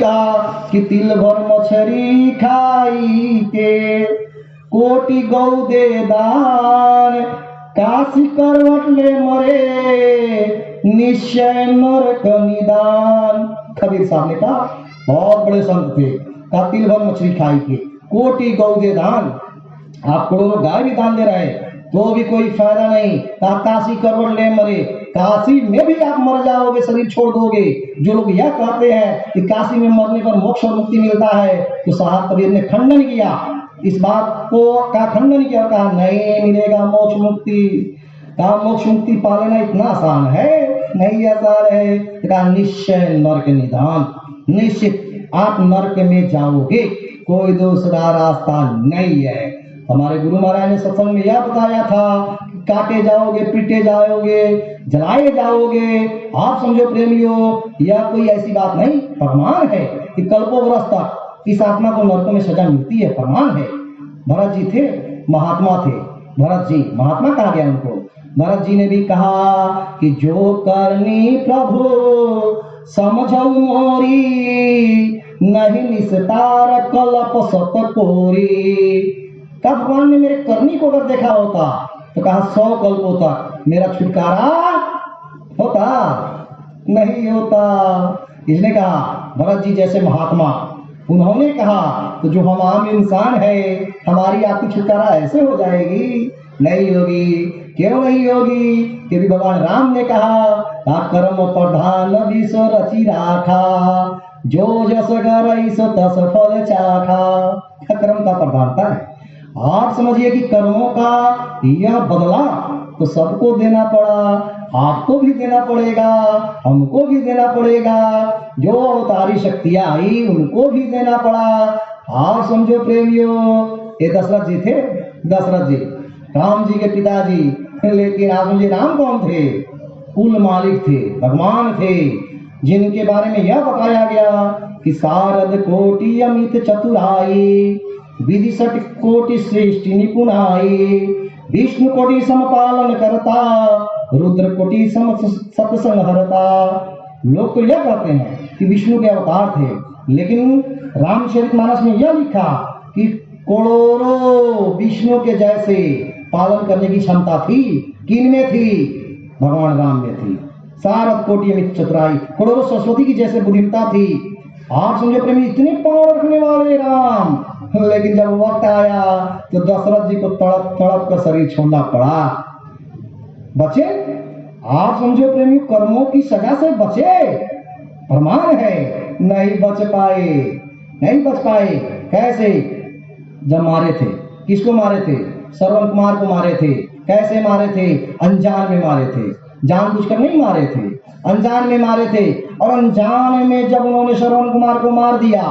का कि तिल भर मछरी खाई के कोटि गौ दे दान, काशी करवट ले मरे निश्चय नरक निदान। कबीर साहब ने कहा, बहुत बड़े संत थे, कहा तिल भर मछली खाई के कोटि गौ दे दान, आप करोड़ों गाय भी दान दे रहे तो भी कोई फायदा नहीं। कहा काशी करवट ले मरे, काशी में भी आप मर जाओगे, शरीर छोड़ दोगे। जो लोग यह कहते हैं कि काशी में मरने पर मोक्ष और मुक्ति मिलता है, तो साहब कबीर ने खंडन किया, इस बात को का खंडन किया, कहा नहीं मिलेगा मोक्ष मुक्ति। कहा मोक्ष मुक्ति पा लेना इतना आसान है? नहीं आसान है। कहा निश्चय नरक निदान, निश्चित आप नरक में जाओगे, कोई दूसरा रास्ता नहीं है। हमारे गुरु महाराज ने सत्संग में यह बताया था, काटे जाओगे, पीटे जाओगे, जलाए जाओगे। आप समझो प्रेमियों, यह कोई ऐसी बात नहीं, प्रमाण है कि कल्पों वर्ष तक इस आत्मा को नरकों में सजा मिलती है, प्रमाण है। भरत जी थे, महात्मा थे, भरत जी महात्मा कहा गया उनको। भरत जी ने भी कहा कि जो करनी प्रभु समझो मोरी, नहीं निस्तार कल्प सत कोरी। कहा भगवान ने मेरे करनी को अगर देखा होता तो कहा 100 कल्पों तक मेरा छुटकारा होता, नहीं होता। इसने कहा भरत जी जैसे महात्मा, उन्होंने कहा तो जो हम आम इंसान है, हमारी आपकी छुटकारा ऐसे हो जाएगी? नहीं होगी। क्यों नहीं होगी? क्योंकि भगवान राम ने कहा कर्म प्रधान विश्व रचि राखा, जो जस गरई सो तस फल चाखा। कर्म का प्रधानता है। आप समझिए कि कर्मों का यह बदला तो सबको देना पड़ा, आपको भी देना पड़ेगा, हमको भी देना पड़ेगा, जो अवतारी शक्तियां आई उनको भी देना पड़ा। आप समझो प्रेमियों, ये दशरथ जी थे, दशरथ जी राम जी के पिताजी, लेकिन आप समझिए राम कौन थे? कुल मालिक थे, भगवान थे, जिनके बारे में यह बताया गया कि सारद कोटि अमित चतुराई, विदिशट कोटि श्रेष्ठ निपुणाई, विष्णु कोटि समपालन करता, रुद्र कोटि सम सत्संग हरता। लोग तो यह कहते हैं कि विष्णु के अवतार थे, लेकिन रामचरितमानस में यह लिखा कि करोड़ों विष्णु के जैसे पालन करने की क्षमता थी। किन में थी? भगवान राम में थी। सारद कोटि अमित चतुराई, करोड़ों सरस्वती की जैसे बुद्धिमत्ता थी। आप समझो प्रेमी, इतने पावर रखने वाले राम, लेकिन जब वक्त आया तो दशरथ जी को तड़प तड़प कर शरीर छोड़ना पड़ा। बचे? आप समझो प्रेमी, कर्मों की सजा से बचे, प्रमाण है। नहीं बच पाए, नहीं बच पाए। कैसे? जब मारे थे, किसको मारे थे? श्रवण कुमार को मारे थे। कैसे मारे थे? अनजान में मारे थे, जानबूझकर नहीं मारे थे, अनजान में मारे थे। और अनजान में जब उन्होंने श्रवण कुमार को मार दिया,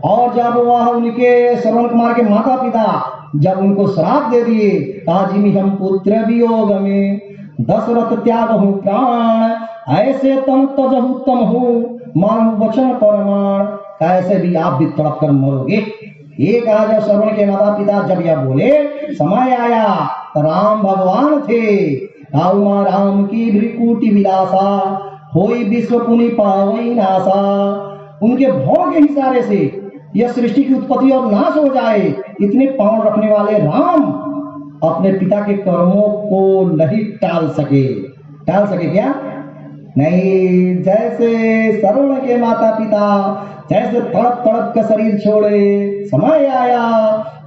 और जब वह उनके श्रवण कुमार के माता पिता जब उनको श्राप दे दिए, ताजिमी हम पुत्र वियोग में दशरथ त्याग हूँ प्राण, ऐसे तम तजहु तम हूँ मानव वचन प्रमाण। कैसे भी आप भी तड़प कर मरोगे। ये कहा जब श्रवण के माता पिता जब यह बोले, समय आया तो राम भगवान थे, रामा राम की भ्रिकुटी विलासा, होई विश्व पुनि पावई नासा। उनके भोग के इशारे से यह सृष्टि की उत्पत्ति और नाश हो जाए, इतने पावर रखने वाले राम अपने पिता के कर्मों को नहीं टाल सके। टाल सके क्या? नहीं। जैसे श्रवण के माता पिता जैसे तड़प तड़प कर शरीर छोड़े, समय आया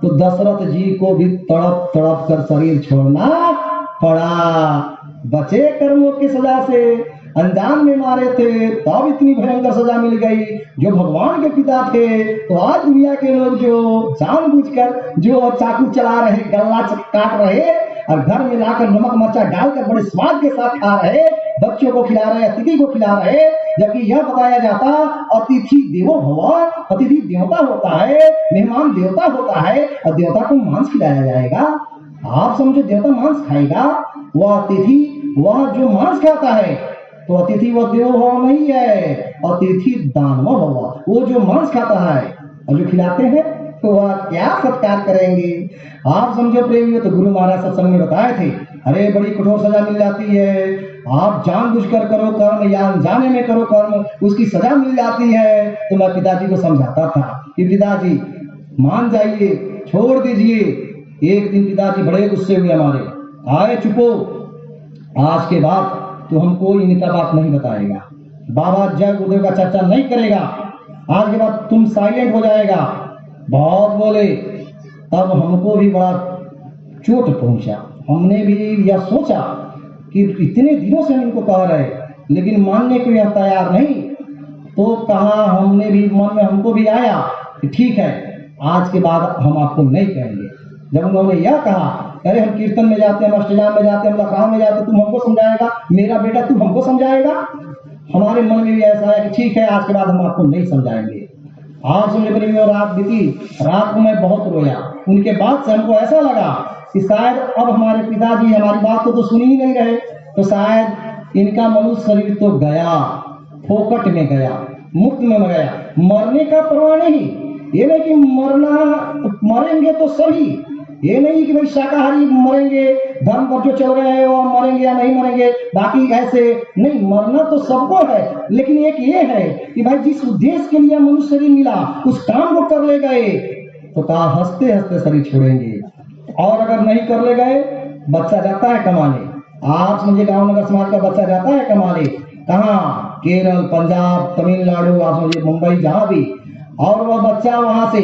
तो दशरथ जी को भी तड़प तड़प कर शरीर छोड़ना पड़ा। बचे कर्मों की सजा से, अनजान में मारे थे तब इतनी भयंकर सजा मिल गई। जो भगवान के पिता थे, तो आज दुनिया के लोग जो जानबूझकर जो चाकू चला रहे, गला काट रहे, और घर में लाकर नमक मरचा डालकर बड़े स्वाद के साथ खा रहे, बच्चों को खिला रहे, अतिथि को खिला रहे। जबकि यह बताया जाता अतिथि देवो भव, अतिथि देवता होता है, मेहमान देवता होता है, और देवता को मांस खिलाया जाएगा। आप समझो देवता मांस खाएगा? वह अतिथि, वह जो मांस खाता है, तो अतिथि वह देवो भव नहीं है, अतिथि दानव भव। वो जो मांस खाता है और जो खिलाते हैं, तो वह क्या सत्कार करेंगे। आप समझो प्रेमियों, तो गुरु महाराज सत्संग में बताए थे अरे बड़ी कठोर सजा मिल जाती है, आप जानबूझकर करो कर्म या अनजाने में करो कर्म, उसकी सजा मिल जाती है। तो मैं पिताजी को समझाता था कि पिताजी मान जाइए, छोड़ दीजिए। एक दिन पिताजी बड़े गुस्से हुए हमारे, आए चुपो, आज के बाद तो हमको इनका बात नहीं बताएगा, बाबा जय गुरुदेव का चर्चा नहीं करेगा, आज के बाद तुम साइलेंट हो जाएगा। बहुत बोले, तब हमको भी बड़ा चोट पहुंचा। हमने भी यह सोचा कि इतने दिनों से हम इनको कह रहे, लेकिन मानने को यह तैयार नहीं। तो कहा, हमने भी मन में हमको भी आया कि ठीक है, आज के बाद हम आपको नहीं कहेंगे। जब उन्होंने यह कहा, अरे हम कीर्तन में जाते हैं, अष्टजाम में जाते हैं, हम लखनऊ में जाते हैं, तुम हमको समझाएगा, मेरा बेटा तू हमको समझाएगा। हमारे मन में भी ऐसा है कि ठीक है, आज के बाद हम आपको नहीं समझाएंगे। आज समझे बनी और रात बीती, रात को मैं बहुत रोया। उनके बाद से हमको ऐसा लगा कि शायद अब हमारे पिताजी हमारी बात को तो सुन ही नहीं रहे, तो शायद इनका मनुष्य शरीर तो गया, फोकट में गया, मुक्त में गया। मरने का परवाह नहीं, ये नहीं कि मरेंगे तो सभी, ये नहीं कि भाई शाकाहारी मरेंगे, धर्म पर जो चल रहे हैं वो मरेंगे या नहीं मरेंगे, बाकी ऐसे नहीं। मरना तो सबको है, लेकिन एक ये है कि भाई जिस उद्देश्य के लिए मनुष्य शरीर मिला उस काम को कर ले गए तो कहा हंसते हंसते शरीर छोड़ेंगे, और अगर नहीं कर ले गए, बच्चा जाता है कमाने। आज मुझे गांव नगर समाज का बच्चा जाता है कमाने, कहाँ, केरल, पंजाब, तमिलनाडु, आज मुझे मुंबई, जहां भी, और वह बच्चा वहां से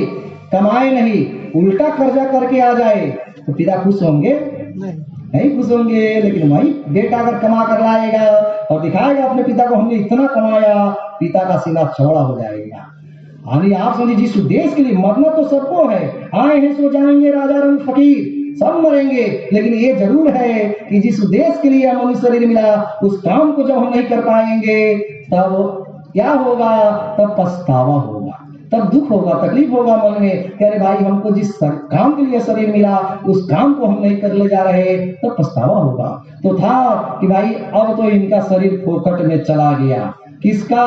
कमाए नहीं, उल्टा कर्जा करके आ जाए, तो पिता खुश होंगे? नहीं खुश होंगे। लेकिन वही बेटा अगर कमा कर लाएगा और दिखाएगा अपने पिता को, हमने इतना कमाया, पिता का सीना चौड़ा हो जाएगा। अरे आप समझिए, जिस उद्देश्य के लिए मरना तो सबको है, आए हैं सो जाएंगे, राजा रंग फकीर सब मरेंगे, लेकिन ये जरूर है कि जिस उद्देश्य के लिए मनुष्य शरीर मिला उस काम को जब हम नहीं कर पाएंगे तब क्या होगा? तब पछतावा होगा, तब दुख होगा, तकलीफ होगा मन में कि अरे भाई हमको जिस काम के लिए शरीर मिला उस काम को हम नहीं कर ले जा रहे, तब पछतावा होगा। तो था कि भाई अब तो इनका शरीर फोकट में चला गया। किसका?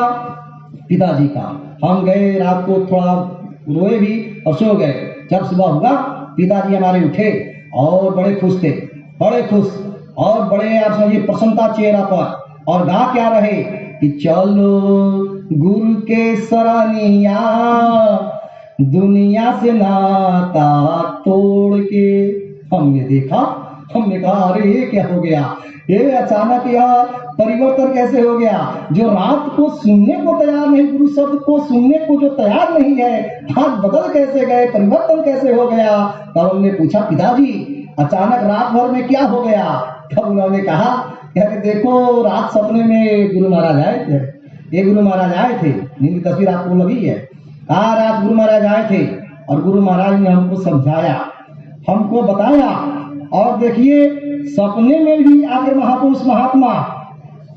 पिताजी का। हम गए, रात को थोड़ा रोए भी और सो गए। जब सुबह हुआ पिताजी हमारे उठे और बड़े खुश थे, बड़े खुश और बड़े आप समझिए प्रसन्नता चेहरा पर, और गा क्या रहे कि चलो गुरु के सरनिया दुनिया से नाता तोड़ के। हमने देखा, हमने कहा अरे ये क्या हो गया, ये अचानक यह परिवर्तन कैसे हो गया? जो रात को सुनने को तैयार नहीं, गुरु शब्द को सुनने को जो तैयार नहीं है, हाथ बदल कैसे गए, परिवर्तन कैसे हो गया? तब हमने पूछा पिताजी अचानक रात भर में क्या हो गया? तब उन्होंने कहा कि देखो रात सपने में गुरु महाराज आए थे, ये गुरु महाराज आए थे, जिनकी तस्वीर आपको लगी है। रात गुरु महाराज आए थे और गुरु महाराज ने हमको समझाया, हमको बताया, और देखिए सपने में भी आकर महापुरुष महात्मा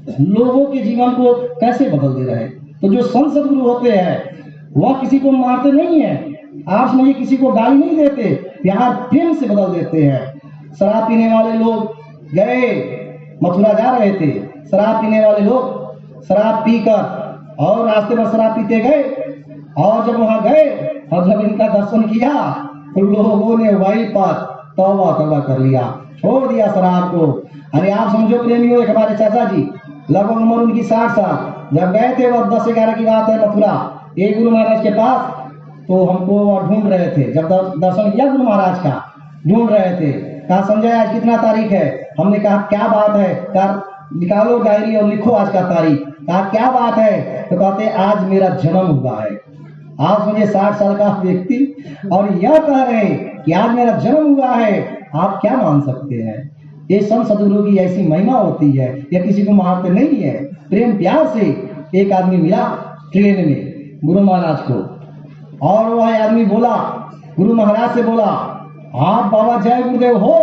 लोगों के जीवन को कैसे बदल दे रहे हैं। तो जो संत सदगुरु होते हैं वह किसी को मारते नहीं है, आप समझिए किसी को गाली नहीं देते, प्यार प्रेम से बदल देते हैं। शराब पीने वाले लोग गए, मथुरा जा रहे थे, शराब पीने वाले लोग शराब पीकर और रास्ते पर शराब पीते गए, और जब वहां गए और जब इनका दर्शन किया तो लोगों ने वहीं पर तौबा तौबा कर लिया, छोड़ दिया शराब को। अरे आप समझो प्रेमियों, एक हमारे चाचा जी लगभग उम्र उनकी 60 साल, जब गए थे वह 10-11 की बात है मथुरा, एक गुरु महाराज के पास, तो हमको ढूंढ रहे थे। जब दर्शन किया गुरु महाराज का, ढूंढ रहे थे, कहा संजय आज कितना तारीख है? हमने कहा क्या बात है? कहा निकालो डायरी और लिखो आज का तारीख। कहा क्या बात है? तो कहते आज मेरा जन्म हुआ है। आप मुझे 60 साल का व्यक्ति और यह कह रहे कि आज मेरा जन्म हुआ है, आप क्या मान सकते हैं? ये संत सदगुरु की ऐसी महिमा होती है, या किसी को मारते नहीं है, प्रेम प्यार से। एक आदमी मिला ट्रेन में गुरु महाराज को, और वह आदमी बोला, गुरु महाराज से बोला, आप बाबा जय गुरुदेव हो?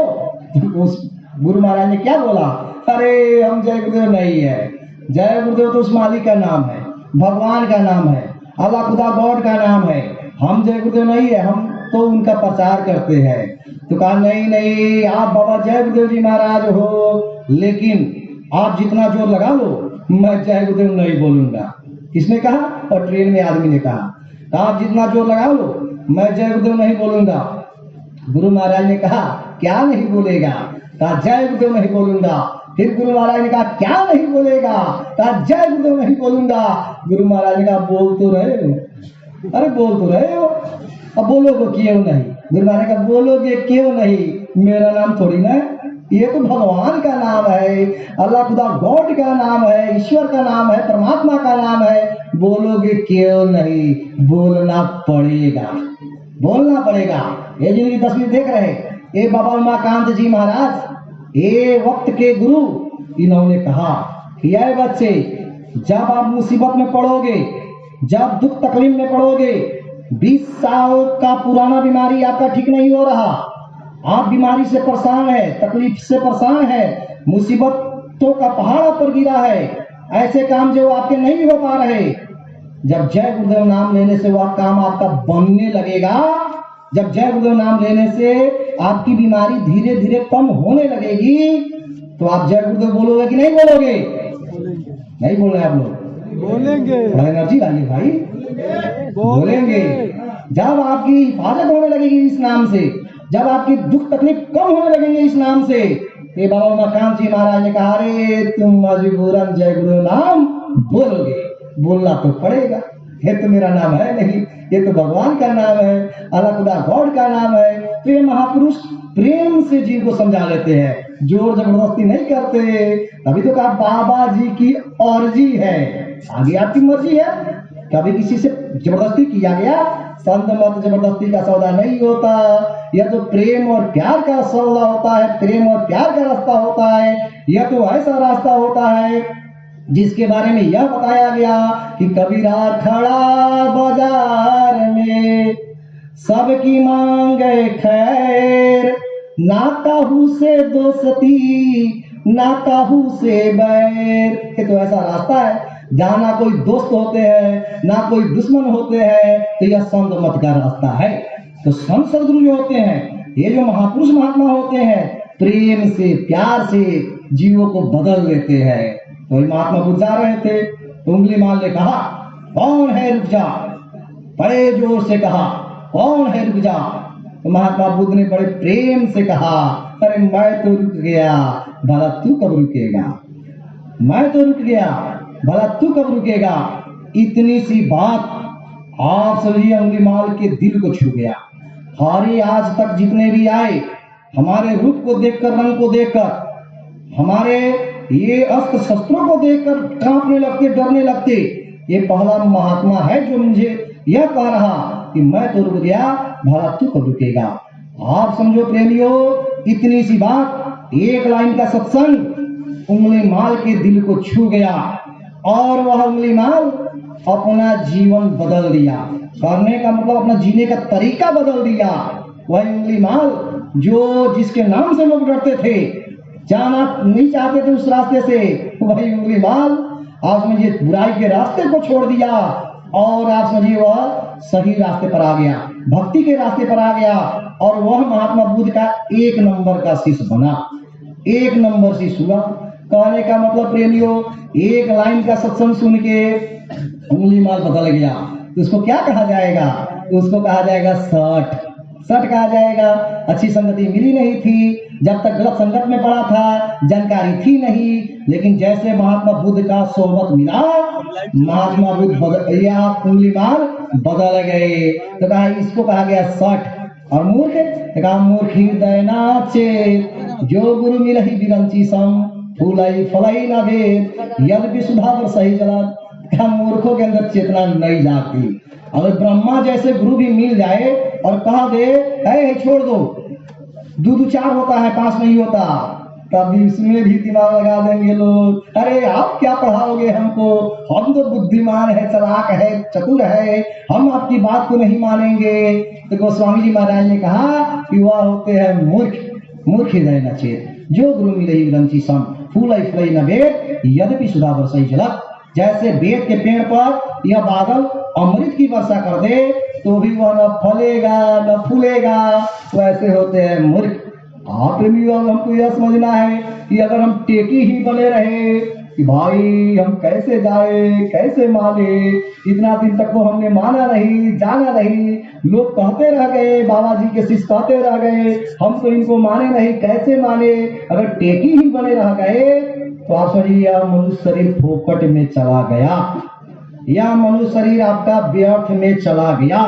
उस गुरु महाराज ने क्या बोला? अरे हम जय गुरुदेव नहीं है, जय गुरुदेव तो उस मालिक का नाम है, भगवान का नाम है, अल्लाह खुदा गॉड का नाम है, हम जय गुरुदेव नहीं है, हम तो उनका प्रचार करते हैं। तो कहा नहीं नहीं, आप बाबा जय गुरुदेव जी महाराज हो, लेकिन आप जितना जोर लगा लो मैं जय गुरुदेव नहीं बोलूंगा। किसने कहा? और ट्रेन में आदमी ने कहा आप जितना जोर लगा लो मैं जय गुरुदेव नहीं बोलूंगा। गुरु महाराज ने कहा क्या नहीं बोलेगा? कहा जय गुरुदेव नहीं बोलूंगा। फिर गुरु महाराज ने कहा क्या नहीं बोलेगा? कहा जय गुरुदेव नहीं बोलूंगा। गुरु महाराज ने कहा बोल तो रहे हो, अरे बोल तो रहे हो, अब बोलोगे क्यों नहीं? गुरु महाराज ने कहा बोलोगे क्यों नहीं? मेरा नाम थोड़ी ना, ये तो भगवान का नाम है, अल्लाह खुदा गॉड का नाम है, ईश्वर का नाम है, परमात्मा का नाम है, बोलोगे क्यों नहीं? बोलना पड़ेगा, बोलना पड़ेगा। ये जिनकी तस्वीर देख रहे हैं, ये बाबा उमाकांत जी महाराज, ये वक्त के गुरु, इन्होंने कहा कि ये बच्चे, जब आप मुसीबत में पड़ोगे, जब दुख तकलीफ में पड़ोगे, 20 साल का पुराना बीमारी आपका ठीक नहीं हो रहा, आप बीमारी से परेशान है, तकलीफ से परेशान है, मुसीबतों का पहाड़ पर गिरा है, ऐसे काम जो आपके नहीं हो पा रहे, जब जय गुरुदेव नाम लेने से वह काम आपका बनने लगेगा। जब जय गुरुदेव नाम लेने से आपकी बीमारी धीरे धीरे कम होने लगेगी, तो आप जय गुरुदेव बोलोगे कि नहीं बोलोगे? नहीं बोल रहे आप लोग? बोलेंगे। एनर्जी लाइए भाई, बोलेंगे। जब आपकी हिफाजत होने लगेगी इस नाम से, जब आपकी दुख तकलीफ कम होने लगेंगे इस नाम से। ये बाबा उमाकांत जी महाराज ने कहा अरे तुम मजबूरन जय गुरु नाम बोलोगे, बोलना तो पड़ेगा, ये तो मेरा नाम है नहीं, ये तो भगवान का नाम है, अल्लाह खुदा गॉड का नाम है। तो ये महापुरुष प्रेम से जीव को समझा लेते हैं, जोर जबरदस्ती नहीं करते। तभी तो कहा बाबा जी की अर्जी है, आगे आपकी मर्जी है, कभी किसी से जबरदस्ती किया गया? संत मत जबरदस्ती का सौदा नहीं होता, यह तो प्रेम और प्यार का सौदा होता है, प्रेम और प्यार का रास्ता होता है। यह तो ऐसा रास्ता होता है जिसके बारे में यह बताया गया कि कबीरा खड़ा बाजार में, सबकी मांगे खैर, ना काहू से दोस्ती ना काहू से बैर। ये तो ऐसा रास्ता है जहाँ ना कोई दोस्त होते हैं ना कोई दुश्मन होते हैं, तो यह संत मत का रास्ता है। तो संत सदगुरु जो होते हैं, ये जो महापुरुष महात्मा होते हैं, प्रेम से प्यार से जीवों को बदल देते हैं। तो महात्मा बुद्ध जा रहे थे, तो उंगली माल ने कहा कौन है रुक जा, बड़े जोर से कहा कौन है रुक जा। तो महात्मा बुद्ध ने बड़े प्रेम से कहा अरे मैं तो रुक गया, भला तू कब रुकेगा? मैं तो रुक गया, भला तू कब रुकेगा? इतनी सी बात आप समझिए अंगुलीमाल के दिल को छू गया। हमारे आज तक जितने भी आए, हमारे रूप को देखकर, रंग को देखकर, हमारे ये अस्त्र शस्त्रों को देखकर कांपने लगते, डरने लगते। ये पहला महात्मा है जो मुझे यह कह रहा कि मैं तो रुक गया, भला तू कब रुकेगा? आप समझो प्रेमियों, इतनी सी बात, एक लाइन का सत्संग उंगलीमाल के दिल को छू गया और वह उंगलीमाल अपना जीवन बदल दिया। करने का मतलब अपना जीने का तरीका बदल दिया। वह उंगलीमाल जो जिसके नाम से लोग डरते थे, जाना नहीं चाहते थे उस रास्ते से, वही उंगलीमाल आप समझिए बुराई के रास्ते को छोड़ दिया और आप समझिए वह सही रास्ते पर आ गया, भक्ति के रास्ते पर आ गया और वह महात्मा बुद्ध का 1 नंबर का शिष्य बना। 1 नंबर शिष्य हुआ। कहने का मतलब प्रेमियों, एक लाइन का सत्संग सुन के उंगलीमाल बदल गया। तो उसको क्या कहा जाएगा? उसको कहा जाएगा सठ। सठ कहा जाएगा। अच्छी संगति मिली नहीं थी, जब तक गलत संगत में पड़ा था, जानकारी थी नहीं, लेकिन जैसे महात्मा बुद्ध का सोहबत मिला, महात्मा बुद्ध या उंगलीमाल बदल गए। तो कहा इसको कहा गया सठ। और मूर्ख, कहा मूर्ख हृदय नाचे, जो गुरु मिलहि विरंची सम, फूलई फलई न भेद, यद्यपि सुधा पर सही चला। कहा मूर्खों के अंदर चेतना नहीं जाती। अगर ब्रह्मा जैसे गुरु भी मिल जाए और कहा दे ऐ छोड़ दो, 2-2-4 होता है, 5 नहीं होता, तभी इसमें भी दिमाग लगा देंगे लोग। अरे आप क्या पढ़ाओगे हमको, हम तो बुद्धिमान है, चालाक है, चतुर है, हम आपकी बात को नहीं मानेंगे। तो गोस्वामी जी महाराज ने कहा कि वह होते हैं मूर्ख। मूर्ख हृदय न चेत, जो गुरु मिलहि विरंची सम, फूलई फलई न भेद, यद्यपि सुधा बरसई जलत। जैसे बेत के पेड़ पर यह बादल अमृत की वर्षा कर दे तो भी वह न फलेगा न फूलेगा, वैसे होते हैं मूर्ख। आप प्रेमियों, हमको यह समझना है कि अगर हम टेकी ही बने रहे, कि भाई हम कैसे जाए, कैसे माने, इतना दिन तक तो हमने माना नहीं, जाना नहीं, लोग कहते रह गए, बाबा जी के शिष्य कहते रह गए, हम तो इनको माने नहीं, कैसे माने, अगर टेकी ही बने रह गए तो आप समझिए यह मनुष्य शरीर फोकट में चला गया, यह मनुष्य शरीर आपका व्यर्थ में चला गया।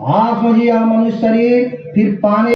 आप समझिए यह मनुष्य शरीर फिर पाने